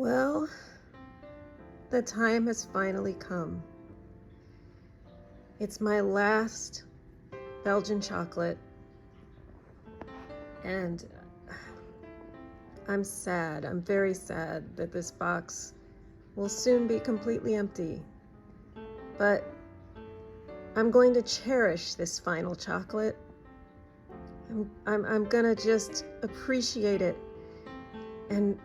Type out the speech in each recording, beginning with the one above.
Well, the time has finally come. It's my last Belgian chocolate, and I'm sad. I'm very sad that this box will soon be completely empty. But I'm going to cherish this final chocolate. I'm gonna just appreciate it, and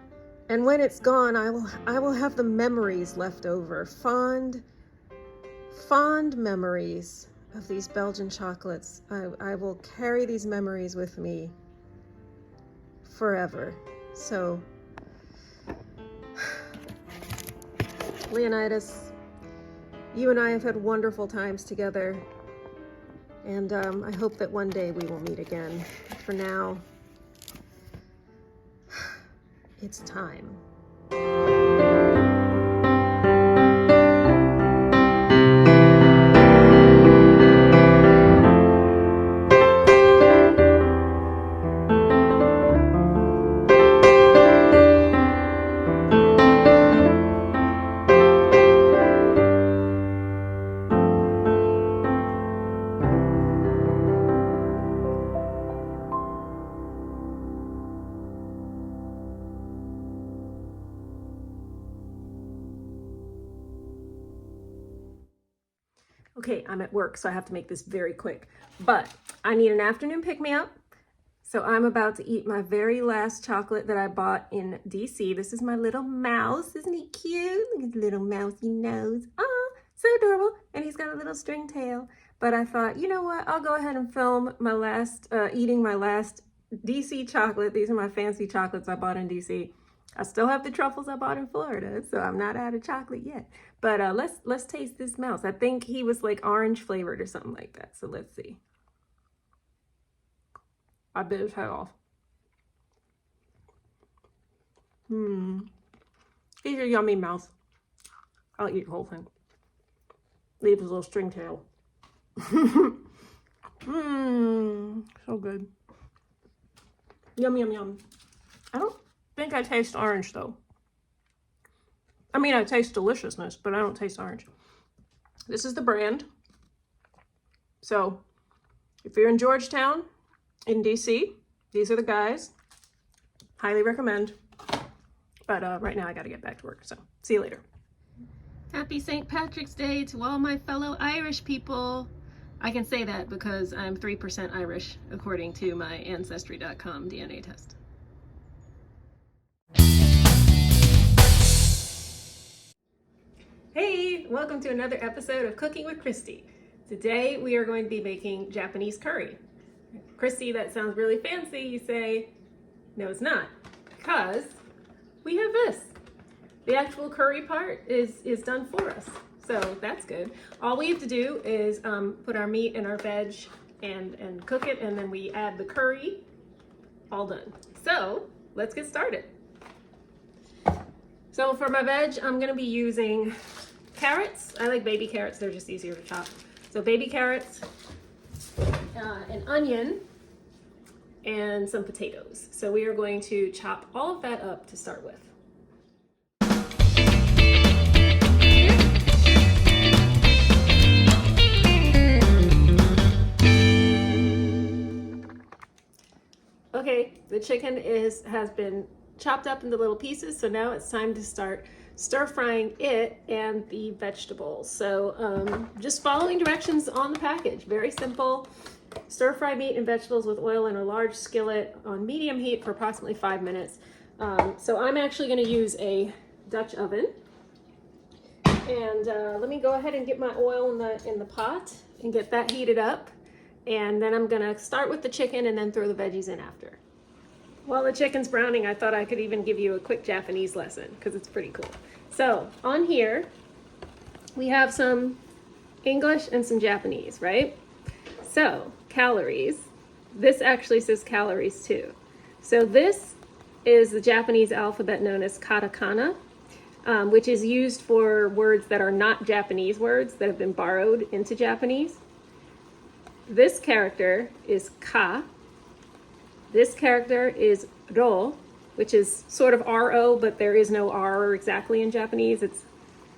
when it's gone, I will have the memories left over, fond memories of these Belgian chocolates. I will carry these memories with me forever. So, Leonidas, you and I have had wonderful times together, and I hope that one day we will meet again. For now, it's time. Okay, I'm at work, so I have to make this very quick, but I need an afternoon pick-me-up. So I'm about to eat my very last chocolate that I bought in DC. This is my little mouse. Isn't he cute? Look at his little mousy nose. Oh, so adorable. And he's got a little string tail. But I thought, you know what? I'll go ahead and film my last, eating my last DC chocolate. These are my fancy chocolates I bought in DC. I still have the truffles I bought in Florida, so I'm not out of chocolate yet. But let's taste this mouse. I think he was like orange flavored or something like that. So let's see. I bit his head off. He's a yummy mouse. I'll eat the whole thing. Leave his little string tail. So good. Yum, yum, yum. I don't think I taste orange though. I mean, I taste deliciousness, but I don't taste orange. This is the brand. So if you're in Georgetown, in DC, these are the guys. Highly recommend. But right now I gotta get back to work, so see you later. Happy St. Patrick's Day to all my fellow Irish people. I can say that because I'm 3% Irish, according to my Ancestry.com DNA test. Hey, welcome to another episode of Cooking with Christie. Today we are going to be making Japanese curry. Christie, that sounds really fancy. You say, no, it's not, because we have this. The actual curry part is done for us, so that's good. All we have to do is put our meat and our veg and cook it, and then we add the curry. All done. So let's get started. So for my veg, I'm gonna be using carrots. I like baby carrots, they're just easier to chop. So baby carrots, an onion, and some potatoes. So we are going to chop all of that up to start with. Okay, the chicken has been chopped up into little pieces, so now it's time to start stir frying it and the vegetables. So just following directions on the package, very simple. Stir fry meat and vegetables with oil in a large skillet on medium heat for approximately 5 minutes. So I'm actually going to use a Dutch oven. And let me go ahead and get my oil in the pot and get that heated up. And then I'm going to start with the chicken and then throw the veggies in after. While the chicken's browning, I thought I could even give you a quick Japanese lesson because it's pretty cool. So on here, we have some English and some Japanese, right? So calories, this actually says calories too. So this is the Japanese alphabet known as katakana, which is used for words that are not Japanese words that have been borrowed into Japanese. This character is ka. This character is ro, which is sort of R-O, but there is no R exactly in Japanese. It's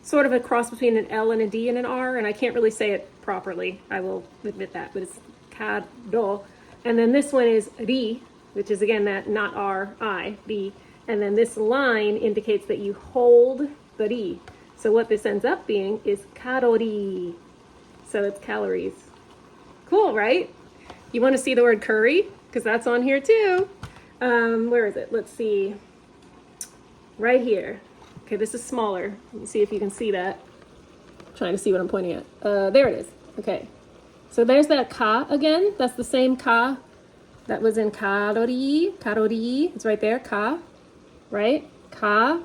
sort of a cross between an L and a D and an R, and I can't really say it properly. I will admit that, but it's kado. And then this one is ri, which is again that not R, I, B. And then this line indicates that you hold the ri. So what this ends up being is karori. So it's calories. Cool, right? You want to see the word curry? Because that's on here too. Where is it? Let's see. Right here. Okay, this is smaller. Let me see if you can see that. I'm trying to see what I'm pointing at. There it is. Okay. So there's that ka again. That's the same ka that was in karori. Karori. It's right there. Ka. Right? Ka.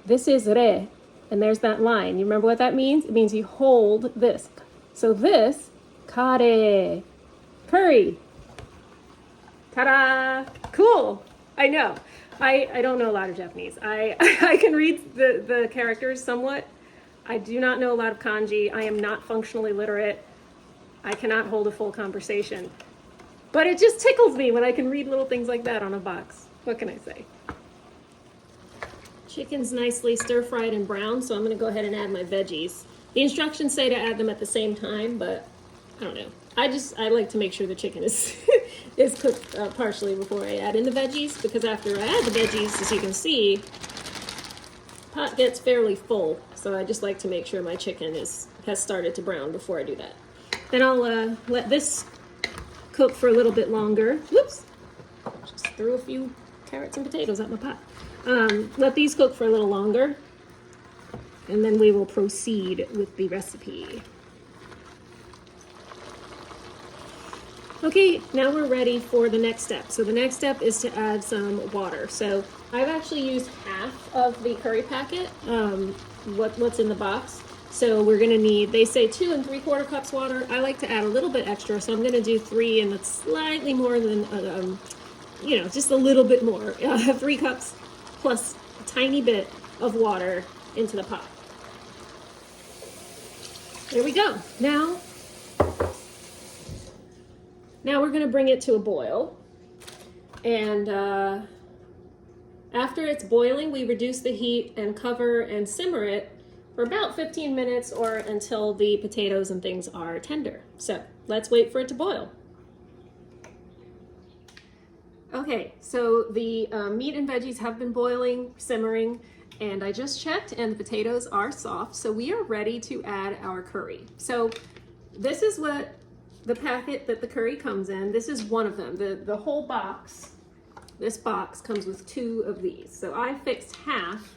This is re. And there's that line. You remember what that means? It means you hold this. So this, kare. Curry. Ta-da! Cool. I know. I don't know a lot of Japanese. I can read the characters somewhat. I do not know a lot of kanji. I am not functionally literate. I cannot hold a full conversation. But it just tickles me when I can read little things like that on a box. What can I say? Chicken's nicely stir-fried and brown, so I'm going to go ahead and add my veggies. The instructions say to add them at the same time, but I don't know. I like to make sure the chicken is is cooked partially before I add in the veggies, because after I add the veggies, as you can see, pot gets fairly full. So I just like to make sure my chicken has started to brown before I do that. Then I'll let this cook for a little bit longer. Whoops! Just threw a few carrots and potatoes at my pot. Let these cook for a little longer, and then we will proceed with the recipe. Okay, now we're ready for the next step. So the next step is to add some water. So I've actually used half of the curry packet, what's in the box. So we're gonna need, they say 2 3/4 cups water. I like to add a little bit extra, so I'm gonna do 3, and that's slightly more than, just a little bit more. 3 cups plus a tiny bit of water into the pot. There we go. Now we're going to bring it to a boil, and after it's boiling, we reduce the heat and cover and simmer it for about 15 minutes or until the potatoes and things are tender. So let's wait for it to boil. Okay, so the meat and veggies have been boiling, simmering, and I just checked and the potatoes are soft, so we are ready to add our curry. So this is what the packet that the curry comes in. This is one of them. The whole box, this box comes with 2 of these. So I fixed half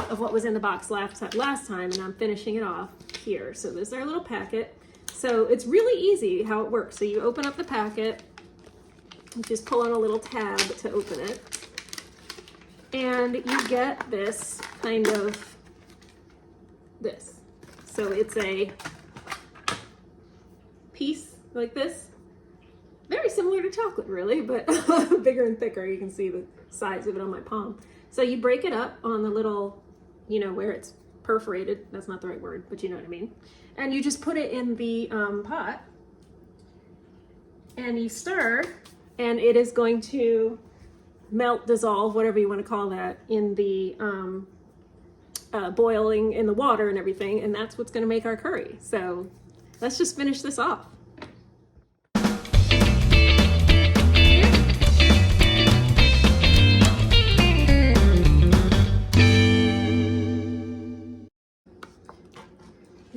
of what was in the box last time, and I'm finishing it off here. So this is our little packet. So it's really easy how it works. So you open up the packet, you just pull on a little tab to open it, and you get this kind of this. So it's a piece like this, very similar to chocolate really, but bigger and thicker. You can see the size of it on my palm. So you break it up on the little, where it's perforated. That's not the right word, but you know what I mean. And you just put it in the pot, and you stir, and it is going to melt, dissolve, whatever you want to call that, in the boiling in the water and everything, and that's what's going to make our curry. So let's just finish this off.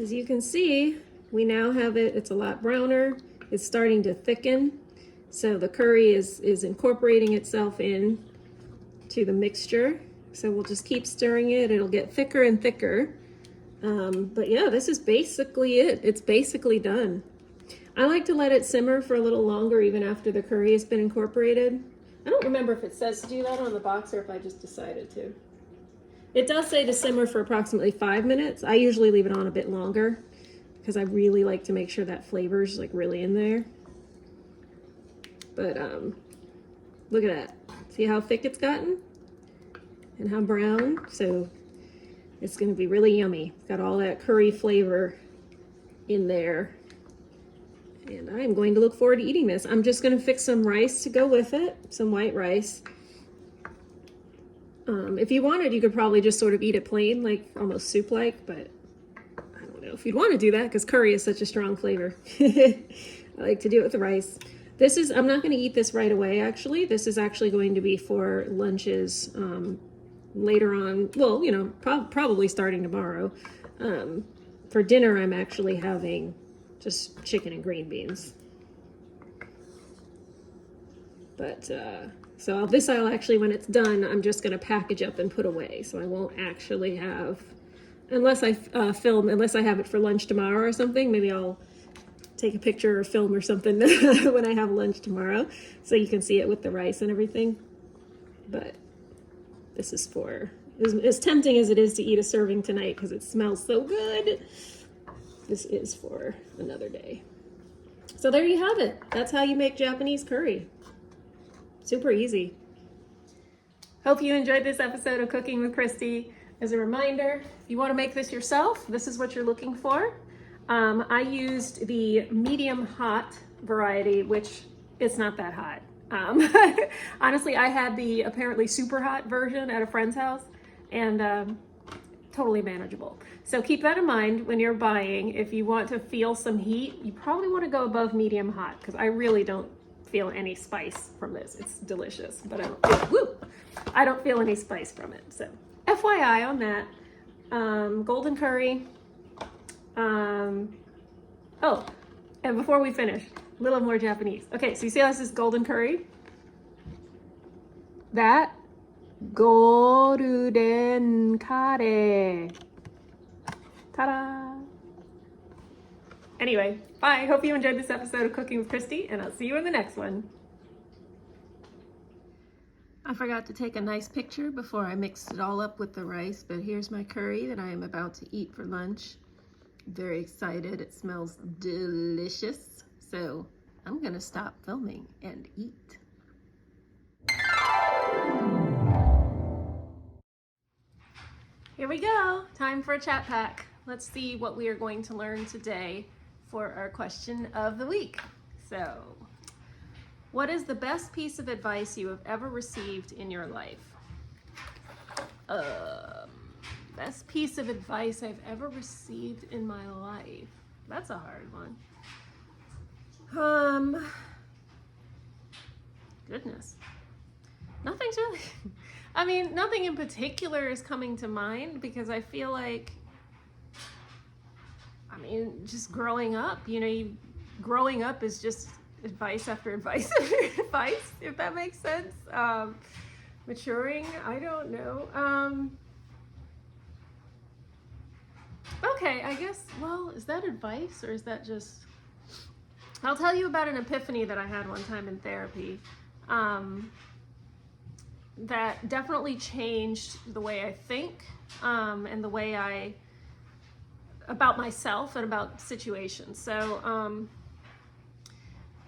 As you can see, we now have it, it's a lot browner, it's starting to thicken. So the curry is incorporating itself in to the mixture. So we'll just keep stirring it, it'll get thicker and thicker. But yeah, this is basically it. It's basically done. I like to let it simmer for a little longer even after the curry has been incorporated. I don't remember if it says to do that on the box or if I just decided to. It does say to simmer for approximately 5 minutes. I usually leave it on a bit longer because I really like to make sure that flavor's like really in there. But look at that. See how thick it's gotten and how brown? So it's going to be really yummy. Got all that curry flavor in there. And I am going to look forward to eating this. I'm just going to fix some rice to go with it, some white rice. If you wanted, you could probably just sort of eat it plain, like almost soup-like, but I don't know if you'd want to do that because curry is such a strong flavor. I like to do it with the rice. I'm not going to eat this right away, actually. This is actually going to be for lunches later on. Well, you know, probably starting tomorrow. For dinner, I'm actually having just chicken and green beans. But, so this I'll actually, when it's done, I'm just going to package up and put away. So I won't actually have, unless I unless I have it for lunch tomorrow or something, maybe I'll take a picture or film or something when I have lunch tomorrow so you can see it with the rice and everything. But this is for, as tempting as it is to eat a serving tonight because it smells so good, this is for another day. So there you have it. That's how you make Japanese curry. Super easy. Hope you enjoyed this episode of Cooking with Christie. As a reminder, if you want to make this yourself, this is what you're looking for. I used the medium hot variety, which it's not that hot. Honestly, I had the apparently super hot version at a friend's house, and totally manageable. So keep that in mind when you're buying. If you want to feel some heat, you probably want to go above medium hot because I really don't feel any spice from this. It's delicious, but I don't feel any spice from it. So FYI on that. Golden curry. Oh, and before we finish, a little more Japanese. Okay, so you see how this is golden curry? That golden curry. Ta-da! Anyway, bye. Hope you enjoyed this episode of Cooking with Christie, and I'll see you in the next one. I forgot to take a nice picture before I mixed it all up with the rice, but here's my curry that I am about to eat for lunch. Very excited. It smells delicious. So I'm gonna stop filming and eat. Here we go. Time for a chat pack. Let's see what we are going to learn today for our question of the week. So, what is the best piece of advice you have ever received in your life? Best piece of advice I've ever received in my life. That's a hard one. Goodness. Nothing's really, nothing in particular is coming to mind because I feel like, just growing up, growing up is just advice after advice after advice, if that makes sense. Maturing, I don't know. Okay, I guess, well, is that advice or is that just... I'll tell you about an epiphany that I had one time in therapy that definitely changed the way I think and the way about myself and about situations. So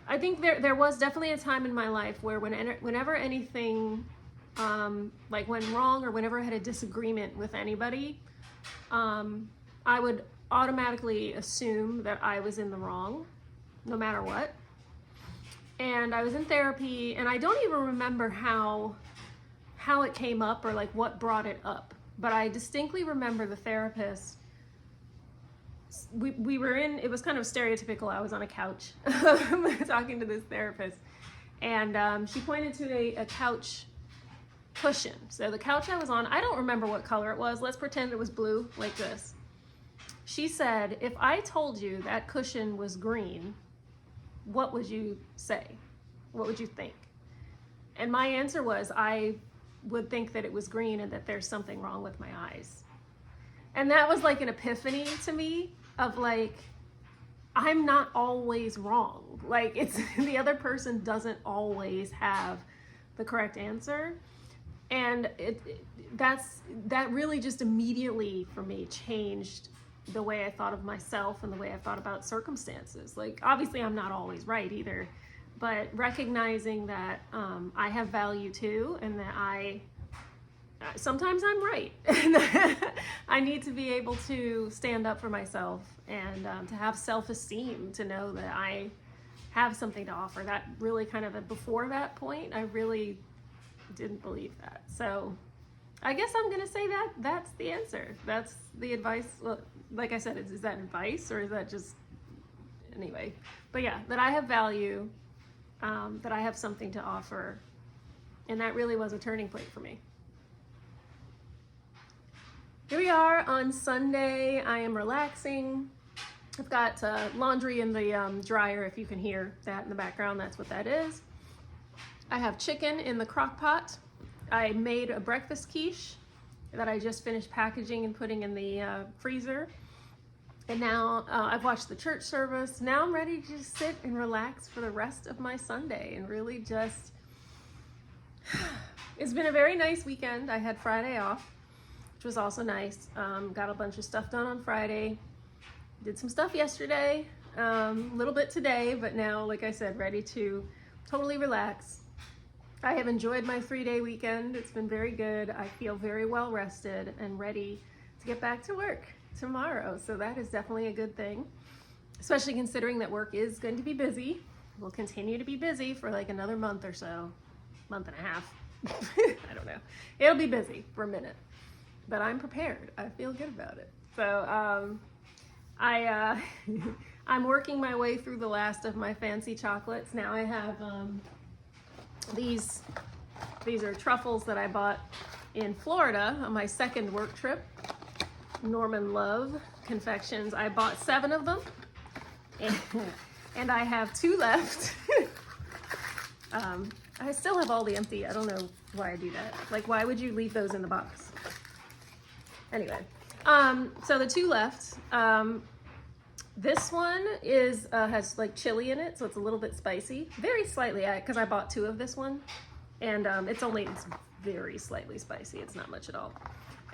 I think there was definitely a time in my life where whenever anything like went wrong or whenever I had a disagreement with anybody, I would automatically assume that I was in the wrong, no matter what. And I was in therapy, and I don't even remember how it came up or like what brought it up. But I distinctly remember the therapist. We were in, it was kind of stereotypical. I was on a couch talking to this therapist, and she pointed to a couch cushion. So the couch I was on, I don't remember what color it was. Let's pretend it was blue, like this. She said, if I told you that cushion was green, what would you say? What would you think? And my answer was, I would think that it was green and that there's something wrong with my eyes. And that was like an epiphany to me of like, I'm not always wrong. Like it's the other person doesn't always have the correct answer. And that really just immediately for me changed the way I thought of myself and the way I thought about circumstances. Like obviously I'm not always right either, but recognizing that I have value too, and that sometimes I'm right. And I need to be able to stand up for myself and to have self-esteem, to know that I have something to offer. That really kind of, before that point, I really didn't believe that. So I guess I'm gonna say that that's the answer. That's the advice. Well, like I said, is that advice or is that just anyway? But yeah, that I have value, that I have something to offer, and that really was a turning point for me. Here we are on Sunday. I am relaxing. I've got laundry in the dryer. If you can hear that in the background, that's what that is. I have chicken in the crock pot. I made a breakfast quiche that I just finished packaging and putting in the freezer. And now I've watched the church service. Now I'm ready to just sit and relax for the rest of my Sunday and really just, it's been a very nice weekend. I had Friday off, which was also nice. Got a bunch of stuff done on Friday. Did some stuff yesterday, a little bit today, but now, like I said, ready to totally relax. I have enjoyed my 3-day weekend. It's been very good. I feel very well rested and ready to get back to work tomorrow. So that is definitely a good thing, especially considering that work is going to be busy. We'll continue to be busy for like another month or so, month and a half. I don't know. It'll be busy for a minute, but I'm prepared. I feel good about it. So I'm working my way through the last of my fancy chocolates. Now I have these are truffles that I bought in Florida on my second work trip. Norman Love Confections. I bought 7 of them, and I have 2 left. I still have all the empty. I don't know why I do that. Like, why would you leave those in the box? Anyway, so the 2 left. This one is has like chili in it, so it's a little bit spicy, very slightly, because I bought 2 of this one, and it's very slightly spicy. It's not much at all.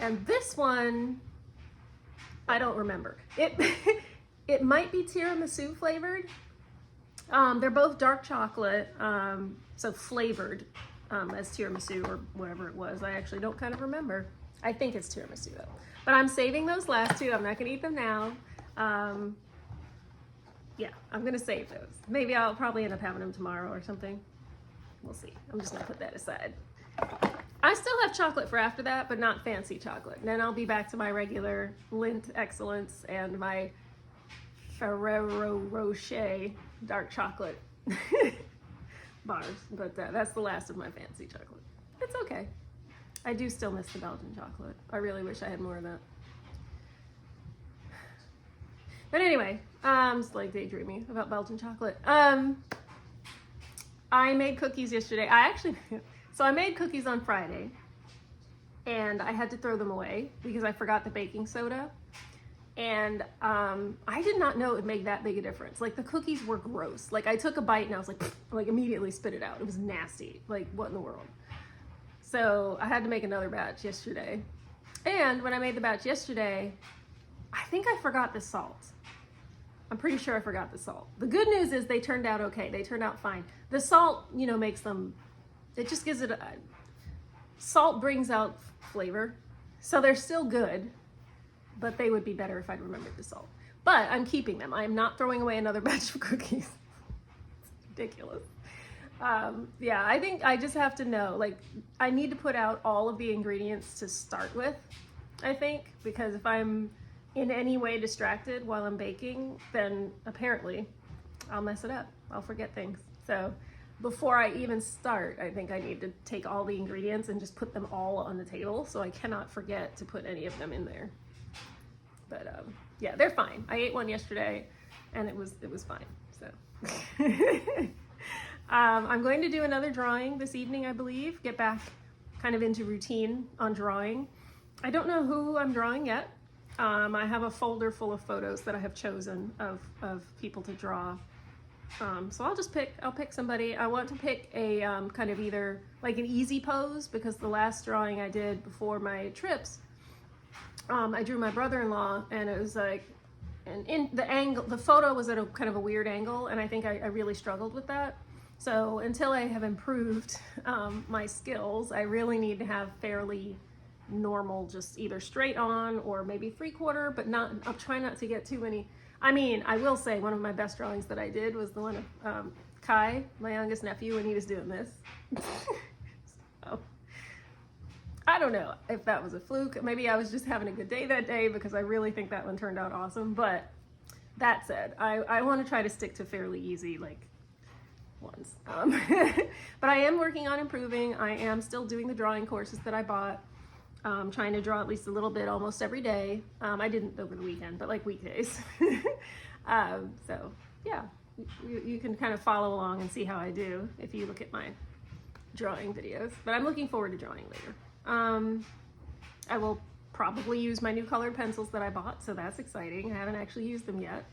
And this one, I don't remember. It might be tiramisu flavored. They're both dark chocolate, so flavored as tiramisu or whatever it was. I actually don't kind of remember. I think it's tiramisu though. But I'm saving those last 2. I'm not gonna eat them now. Yeah, I'm gonna save those. Maybe I'll probably end up having them tomorrow or something. We'll see. I'm just gonna put that aside. I still have chocolate for after that, but not fancy chocolate. And then I'll be back to my regular Lindt Excellence and my Ferrero Rocher dark chocolate bars. But that's the last of my fancy chocolate. It's okay. I do still miss the Belgian chocolate. I really wish I had more of that. But anyway, I'm just like daydreaming about Belgian chocolate. I made cookies yesterday. So I made cookies on Friday, and I had to throw them away because I forgot the baking soda. And I did not know it would make that big a difference. Like, the cookies were gross. Like, I took a bite and I was like immediately spit it out. It was nasty. Like, what in the world? So I had to make another batch yesterday. And when I made the batch yesterday, I think I forgot the salt. I'm pretty sure I forgot the salt. The good news is they turned out okay. They turned out fine. The salt, makes them, it just gives it salt brings out flavor. So they're still good, but they would be better if I'd remembered the salt. But I'm keeping them. I am not throwing away another batch of cookies. It's ridiculous. Yeah, I think I just have to know, like, I need to put out all of the ingredients to start with, I think, because if I'm in any way distracted while I'm baking, then apparently I'll mess it up. I'll forget things. So before I even start, I think I need to take all the ingredients and just put them all on the table so I cannot forget to put any of them in there. But yeah, they're fine. I ate one yesterday and it was fine. So I'm going to do another drawing this evening, I believe. Get back kind of into routine on drawing. I don't know who I'm drawing yet. I have a folder full of photos that I have chosen of people to draw. So I'll pick somebody. I want to pick a kind of either like an easy pose, because the last drawing I did before my trips, I drew my brother-in-law, and it was like, and in the angle, the photo was at a kind of a weird angle, and I think I really struggled with that. So until I have improved my skills, I really need to have fairly normal, just either straight on or maybe 3/4, but not, I'll try not to get too many. I mean, I will say one of my best drawings that I did was the one of Kai, my youngest nephew, when he was doing this. So, I don't know if that was a fluke. Maybe I was just having a good day that day, because I really think that one turned out awesome. But that said, I want to try to stick to fairly easy, like, ones. But I am working on improving. I am still doing the drawing courses that I bought. Trying to draw at least a little bit almost every day. I didn't over the weekend, but like weekdays. So yeah, you can kind of follow along and see how I do if you look at my drawing videos. But I'm looking forward to drawing later. I will probably use my new colored pencils that I bought, so that's exciting. I haven't actually used them yet,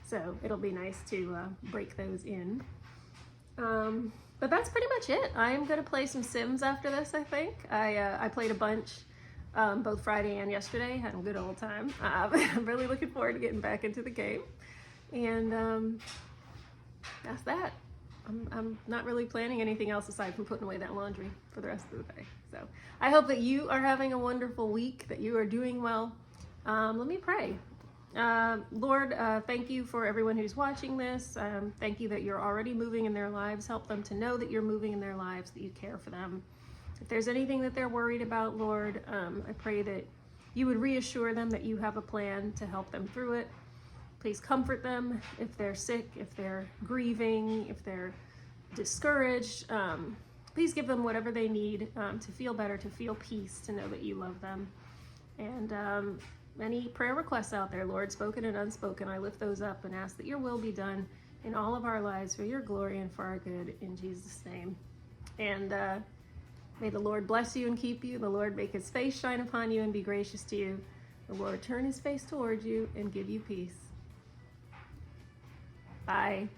so it'll be nice to break those in. But that's pretty much it. I am going to play some Sims after this, I think. I played a bunch both Friday and yesterday. Had a good old time. I'm really looking forward to getting back into the game. And that's that. I'm not really planning anything else aside from putting away that laundry for the rest of the day. So I hope that you are having a wonderful week, that you are doing well. Let me pray. Lord, thank you for everyone who's watching this. Thank you that you're already moving in their lives. Help them to know that you're moving in their lives, that you care for them. If there's anything that they're worried about, Lord, I pray that you would reassure them that you have a plan to help them through it. Please comfort them if they're sick, if they're grieving, if they're discouraged. Please give them whatever they need to feel better, to feel peace, to know that you love them. And any prayer requests out there, Lord, spoken and unspoken, I lift those up and ask that your will be done in all of our lives for your glory and for our good, in Jesus' name. And may the Lord bless you and keep you. The Lord make his face shine upon you and be gracious to you. The Lord turn his face towards you and give you peace. Bye.